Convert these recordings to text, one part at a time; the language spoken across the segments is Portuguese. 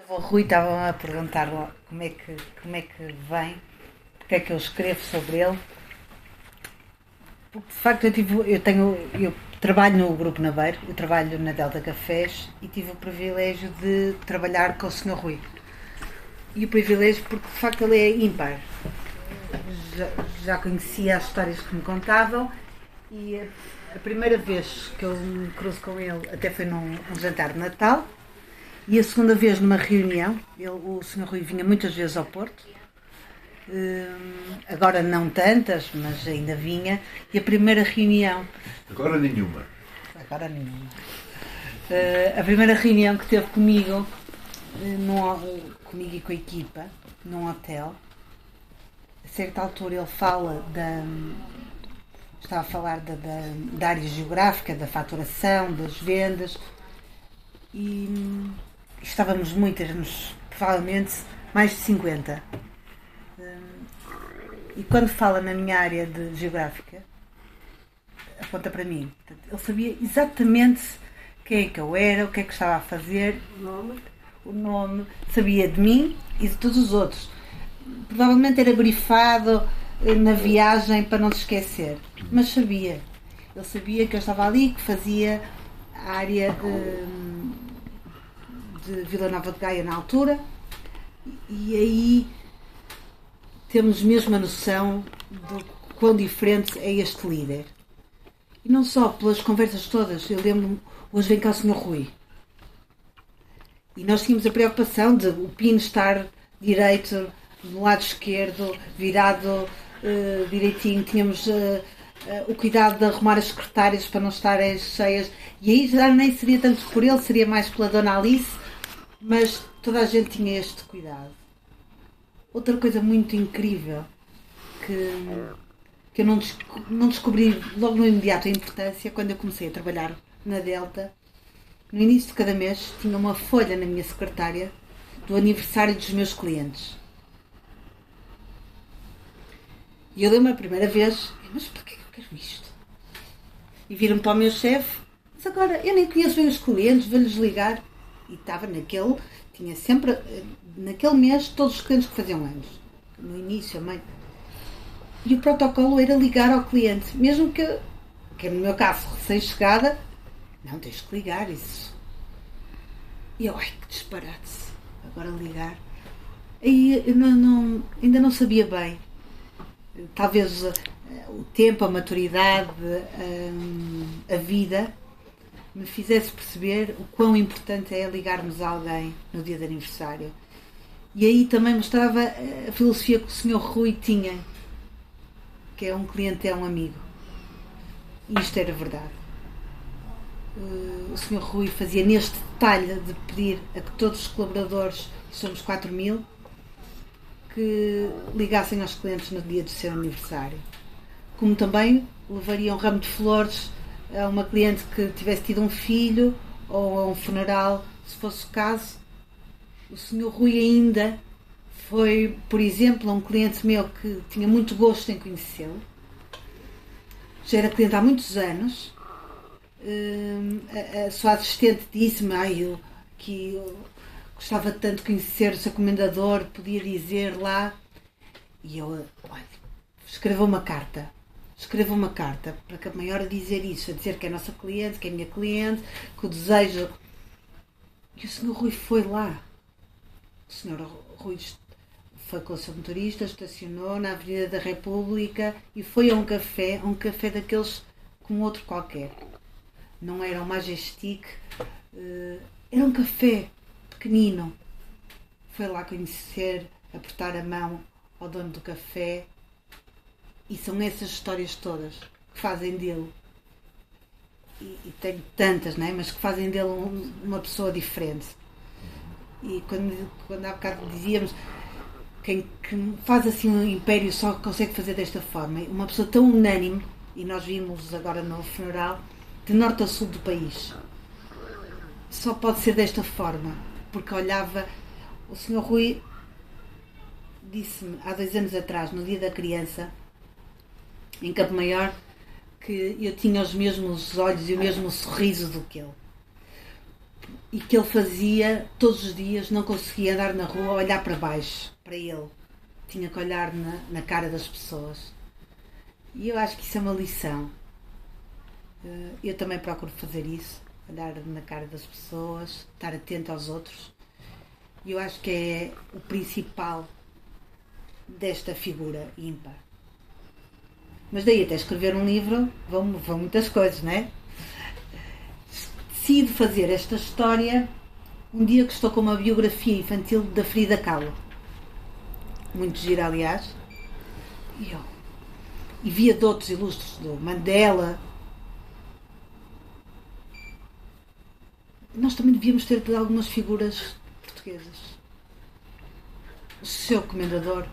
O Rui estava a perguntar lá como é que vem, porque é que eu escrevo sobre ele. Porque de facto eu trabalho no Grupo Naveiro, eu trabalho na Delta Cafés e tive o privilégio de trabalhar com o Senhor Rui. E o privilégio porque de facto ele é ímpar. Já, já conhecia as histórias que me contavam e a primeira vez que eu me cruzo com ele até foi num jantar de Natal. E a segunda vez numa reunião, o Sr. Rui vinha muitas vezes ao Porto, agora não tantas, mas ainda vinha. E a primeira reunião. Agora nenhuma. Agora nenhuma. A primeira reunião que teve comigo, comigo e com a equipa, num hotel, a certa altura ele fala estava a falar da área geográfica, da faturação, das vendas, e estávamos muitas, provavelmente mais de 50. E quando fala na minha área de geográfica, aponta para mim. Ele sabia exatamente quem é que eu era, o que é que estava a fazer, o nome, sabia de mim e de todos os outros. Provavelmente era brifado na viagem para não se esquecer, mas sabia. Ele sabia que eu estava ali, que fazia a área de Vila Nova de Gaia na altura, e aí temos mesmo a noção de quão diferente é este líder. E não só pelas conversas todas, eu lembro-me, hoje vem cá o Sr. Rui. E nós tínhamos a preocupação de o pino estar direito, no lado esquerdo, virado direitinho, tínhamos o cuidado de arrumar as secretárias para não estarem cheias, e aí já nem seria tanto por ele, seria mais pela Dona Alice, mas toda a gente tinha este cuidado. Outra coisa muito incrível que eu não descobri logo no imediato a importância, quando eu comecei a trabalhar na Delta, no início de cada mês tinha uma folha na minha secretária do aniversário dos meus clientes. E eu lembro a primeira vez, mas porquê que eu quero isto? E viram-me para o meu chefe, mas agora eu nem conheço bem os clientes, vou-lhes ligar. E estava tinha sempre, naquele mês, todos os clientes que faziam anos. No início, a mãe. E o protocolo era ligar ao cliente, mesmo que no meu caso, recém-chegada, não, tens que ligar isso. E eu, ai, que disparate, agora ligar. Aí eu ainda não sabia bem. Talvez o tempo, a maturidade, a vida me fizesse perceber o quão importante é ligarmos a alguém no dia de aniversário. E aí também mostrava a filosofia que o Sr. Rui tinha, que é um cliente é um amigo. E isto era verdade. O Sr. Rui fazia neste detalhe de pedir a que todos os colaboradores, somos 4.000, que ligassem aos clientes no dia do seu aniversário. Como também levaria um ramo de flores a uma cliente que tivesse tido um filho ou a um funeral, se fosse o caso. O Sr. Rui ainda foi, por exemplo, a um cliente meu que tinha muito gosto em conhecê-lo. Já era cliente há muitos anos. A sua assistente disse-me, eu gostava tanto de conhecer o seu comendador, podia dizer lá. E eu, escreva uma carta para que a maior a dizer isso, a dizer que é nossa cliente, que é minha cliente, que o desejo. E o Sr. Rui foi lá. O Sr. Rui foi com o seu motorista, estacionou na Avenida da República e foi a um café daqueles como outro qualquer. Não era um Majestic, era um café pequenino. Foi lá conhecer, apertar a mão ao dono do café. E são essas histórias todas que fazem dele, e tenho tantas, não é? Mas que fazem dele uma pessoa diferente. E quando há bocado dizíamos, quem faz assim um império só consegue fazer desta forma. Uma pessoa tão unânime, e nós vimos agora no funeral, de norte a sul do país. Só pode ser desta forma, porque olhava. O Sr. Rui disse-me há 2 anos atrás, no dia da criança, em Campo Maior, que eu tinha os mesmos olhos e o mesmo sorriso do que ele. e que ele fazia todos os dias, não conseguia andar na rua, olhar para baixo, para ele. Tinha que olhar na cara das pessoas. E eu acho que isso é uma lição. Eu também procuro fazer isso, olhar na cara das pessoas, estar atento aos outros. E eu acho que é o principal desta figura ímpar. Mas daí até escrever um livro vão muitas coisas, não é? Decido fazer esta história um dia que estou com uma biografia infantil da Frida Kahlo. Muito gira, aliás. E via de outros ilustres, do Mandela. Nós também devíamos ter de algumas figuras portuguesas. O seu comendador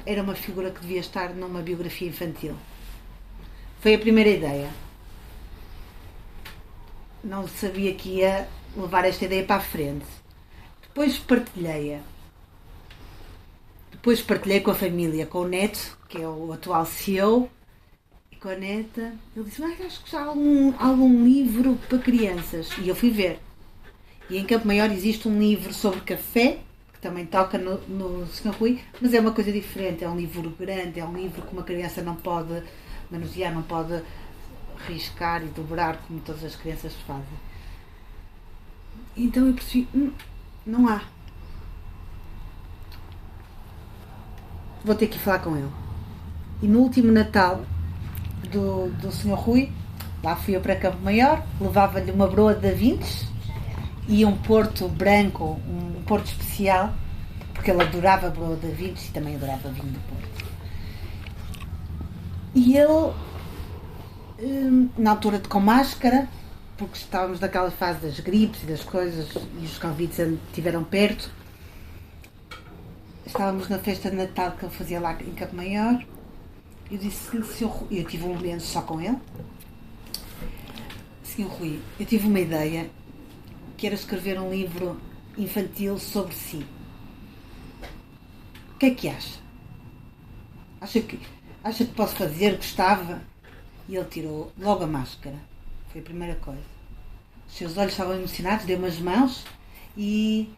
era uma figura que devia estar numa biografia infantil. Foi a primeira ideia. Não sabia que ia levar esta ideia para a frente. Depois partilhei-a. Depois partilhei com a família, com o neto, que é o atual CEO, e com a neta. Ele disse, acho que já há algum livro para crianças. E eu fui ver. E em Campo Maior existe um livro sobre café, que também toca no Sr. Rui, mas é uma coisa diferente. É um livro grande, é um livro que uma criança não pode manusear, não pode riscar e dobrar como todas as crianças fazem. Então eu percebi, não há. Vou ter que ir falar com ele. E no último Natal do Sr. Rui, lá fui eu para Campo Maior, levava-lhe uma broa de Da Vinci e um porto branco, um porto especial, porque ele adorava a broa de Da Vinci e também adorava vinho do Porto. E ele, na altura com máscara, porque estávamos naquela fase das gripes e das coisas, e os convites estiveram perto, estávamos na festa de Natal que ele fazia lá em Campo Maior. Eu disse-lhe, eu tive um momento só com ele. Senhor Rui, eu tive uma ideia, que era escrever um livro infantil sobre si. O que é que acha? Acha que posso fazer? Gostava? E ele tirou logo a máscara. Foi a primeira coisa. Os seus olhos estavam emocionados, deu-me as mãos e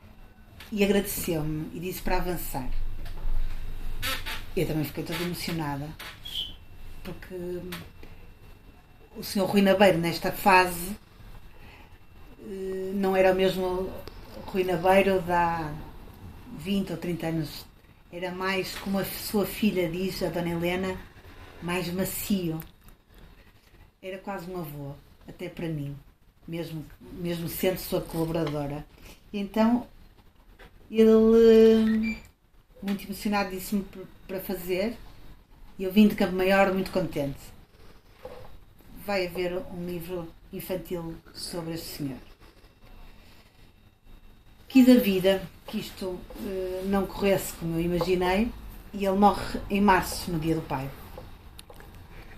agradeceu-me e disse para avançar. Eu também fiquei toda emocionada, porque o Sr. Rui Nabeiro, nesta fase, não era o mesmo Rui Nabeiro de há 20 ou 30 anos. Era mais, como a sua filha diz, a Dona Helena, mais macio. Era quase um avô, até para mim, mesmo sendo sua colaboradora. E então, ele, muito emocionado, disse-me para fazer, e eu vim de Campo Maior muito contente. Vai haver um livro infantil sobre este senhor. Quis a vida que isto não corresse como eu imaginei, e ele morre em março, no Dia do Pai.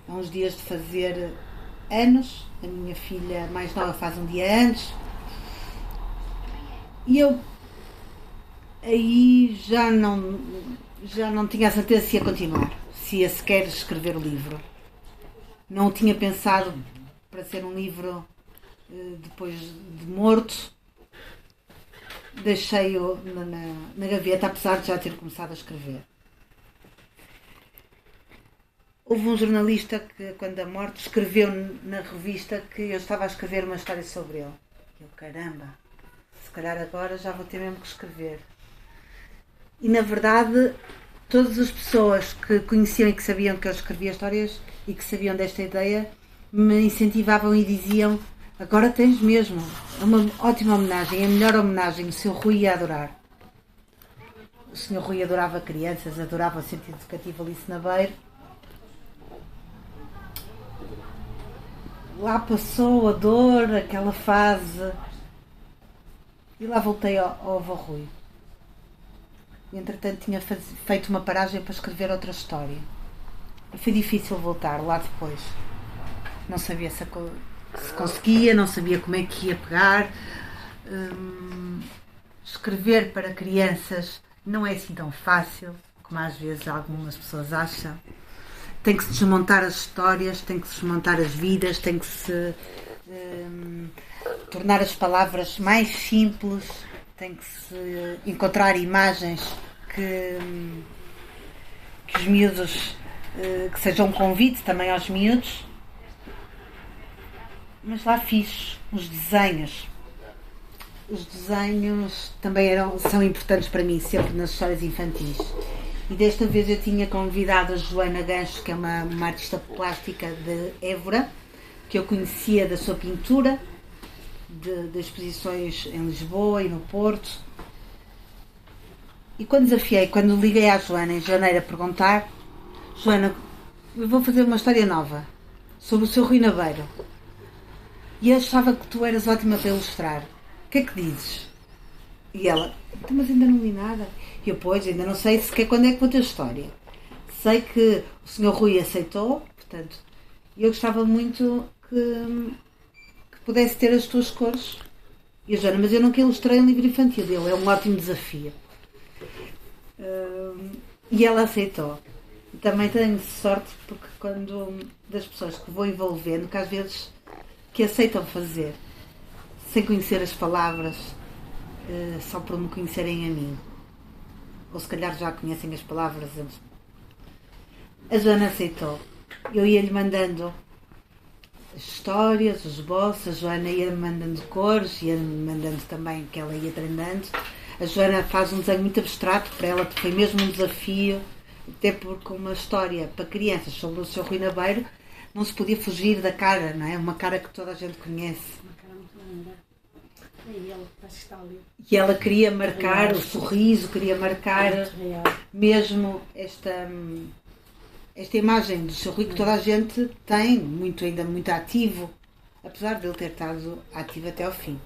Há uns dias de fazer anos, a minha filha mais nova faz um dia antes, e eu aí já não tinha a certeza se ia continuar, se ia sequer escrever o livro. Não o tinha pensado para ser um livro depois de morto. Deixei-o na gaveta, apesar de já ter começado a escrever. Houve um jornalista que, quando da morte, escreveu na revista que eu estava a escrever uma história sobre ele. Eu, caramba, se calhar agora já vou ter mesmo que escrever. E, na verdade, todas as pessoas que conheciam e que sabiam que eu escrevia histórias e que sabiam desta ideia me incentivavam e diziam: agora tens mesmo. É uma ótima homenagem, é a melhor homenagem. O Sr. Rui ia adorar. O Sr. Rui adorava crianças, adorava o Centro Educativo Alice Nabeiro. Lá passou a dor, aquela fase. E lá voltei ao avô Rui. E, entretanto, tinha feito uma paragem para escrever outra história. E foi difícil voltar lá depois. Não sabia se conseguia, não sabia como é que ia pegar. Escrever para crianças não é assim tão fácil como às vezes algumas pessoas acham. Tem que se desmontar as histórias, tem que se desmontar as vidas, tem que se tornar as palavras mais simples, tem que se encontrar imagens que os miúdos, que sejam um convite também aos miúdos. Mas lá fiz os desenhos. Os desenhos também são importantes para mim, sempre nas histórias infantis. E desta vez eu tinha convidado a Joana Gancho, que é uma artista plástica de Évora, que eu conhecia da sua pintura, de exposições em Lisboa e no Porto. E quando liguei à Joana em janeiro a perguntar: Joana, eu vou fazer uma história nova sobre o seu Rui Nabeiro e eu achava que tu eras ótima para ilustrar, o que é que dizes? E ela: então, mas ainda não li nada. E eu: pois, ainda não sei sequer quando é que vou ter história. Sei que o Sr. Rui aceitou, portanto, eu gostava muito que pudesse ter as tuas cores. E a Joana: mas eu nunca ilustrei um livro infantil. Ele: é um ótimo desafio. E ela aceitou. E também tenho sorte, porque quando das pessoas que vou envolvendo, que às vezes que aceitam fazer sem conhecer as palavras, só por me conhecerem a mim, ou se calhar já conhecem as palavras antes. A Joana aceitou. Eu ia-lhe mandando as histórias, os esboços, a Joana ia-me mandando cores, ia-me mandando também, que ela ia treinando. A Joana faz um desenho muito abstrato, para ela foi mesmo um desafio, até porque uma história para crianças sobre o Sr. Rui Nabeiro não se podia fugir da cara, não é? Uma cara que toda a gente conhece. Uma cara muito linda. E ela parece que está ali. E ela queria marcar o sorriso, queria marcar mesmo esta imagem do Sr. Rui que toda a gente tem, ainda muito ativo, apesar de ele ter estado ativo até ao fim.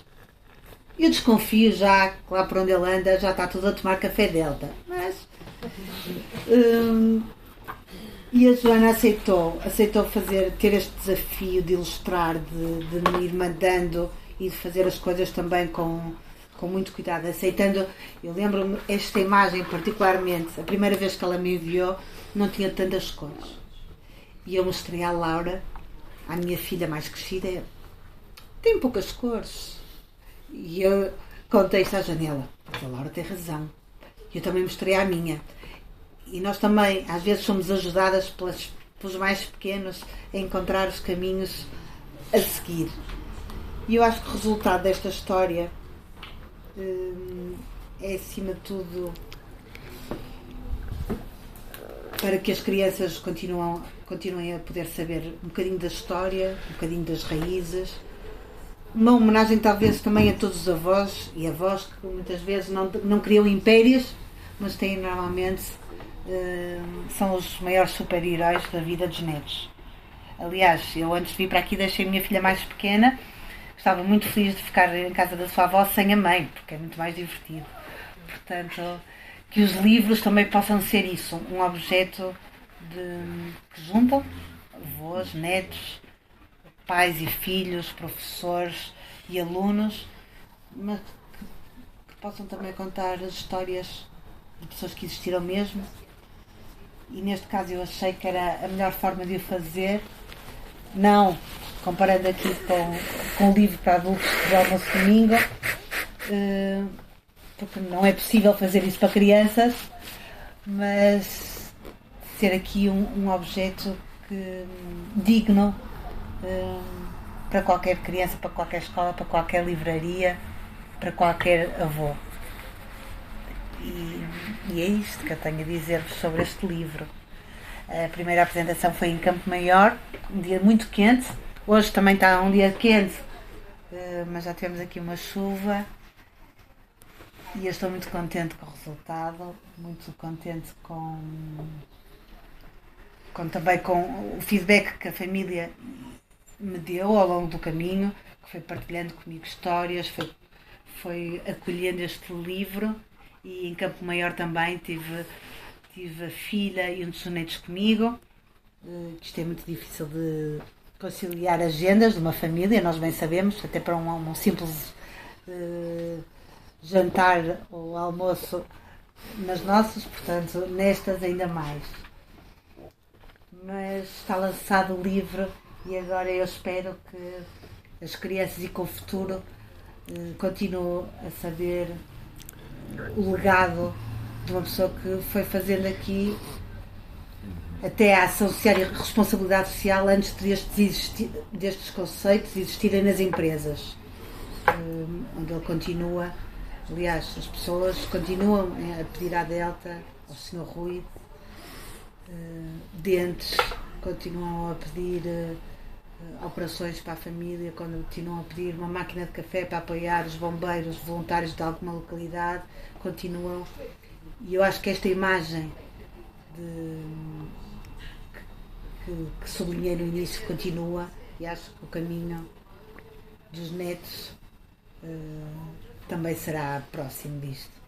Eu desconfio já que lá por onde ele anda já está tudo a tomar café Delta. Mas e a Joana aceitou ter este desafio de ilustrar, de me ir mandando e de fazer as coisas também com muito cuidado, aceitando. Eu lembro-me, esta imagem particularmente, a primeira vez que ela me enviou, não tinha tantas cores. E eu mostrei à Laura, à minha filha mais crescida: tem poucas cores. E eu contei isto à Janela, porque a Laura tem razão. Eu também mostrei à minha. E nós também, às vezes, somos ajudadas pelos mais pequenos a encontrar os caminhos a seguir. E eu acho que o resultado desta história é, acima de tudo, para que as crianças continuem a poder saber um bocadinho da história, um bocadinho das raízes. Uma homenagem talvez também a todos os avós e avós que muitas vezes não criam impérios, mas têm normalmente, são os maiores super-heróis da vida dos netos. Aliás, eu antes de vir para aqui deixei a minha filha mais pequena, estava muito feliz de ficar em casa da sua avó sem a mãe, porque é muito mais divertido. Portanto, que os livros também possam ser isso, um objeto que juntam avós, netos, pais e filhos, professores e alunos, mas que possam também contar as histórias de pessoas que existiram mesmo. E neste caso eu achei que era a melhor forma de o fazer, não comparando aqui com o livro para adultos de almoço domingo, porque não é possível fazer isso para crianças, mas ser aqui um objeto digno para qualquer criança, para qualquer escola, para qualquer livraria, para qualquer avô. E é isto que eu tenho a dizer-vos sobre este livro. A primeira apresentação foi em Campo Maior, um dia muito quente. Hoje também está um dia quente, mas já tivemos aqui uma chuva. E eu estou muito contente com o resultado, muito contente também com o feedback que a família me deu ao longo do caminho, que foi partilhando comigo histórias, foi acolhendo este livro. E em Campo Maior também tive a filha e um dos sonetos comigo, que isto é muito difícil de conciliar agendas de uma família, nós bem sabemos, até para um simples jantar ou almoço nas nossas, portanto, nestas ainda mais. Mas está lançado o livro e agora eu espero que as crianças, e com o futuro, continuo a saber o legado de uma pessoa que foi fazendo aqui até a ação social e a responsabilidade social antes destes conceitos existirem nas empresas, onde ele continua. Aliás, as pessoas continuam a pedir à Delta, ao Sr. Rui, dentes, continuam a pedir operações para a família, continuam a pedir uma máquina de café para apoiar os bombeiros voluntários de alguma localidade, continuam. E eu acho que esta imagem que sublinhei no início continua, e acho que o caminho dos netos também será próximo disto.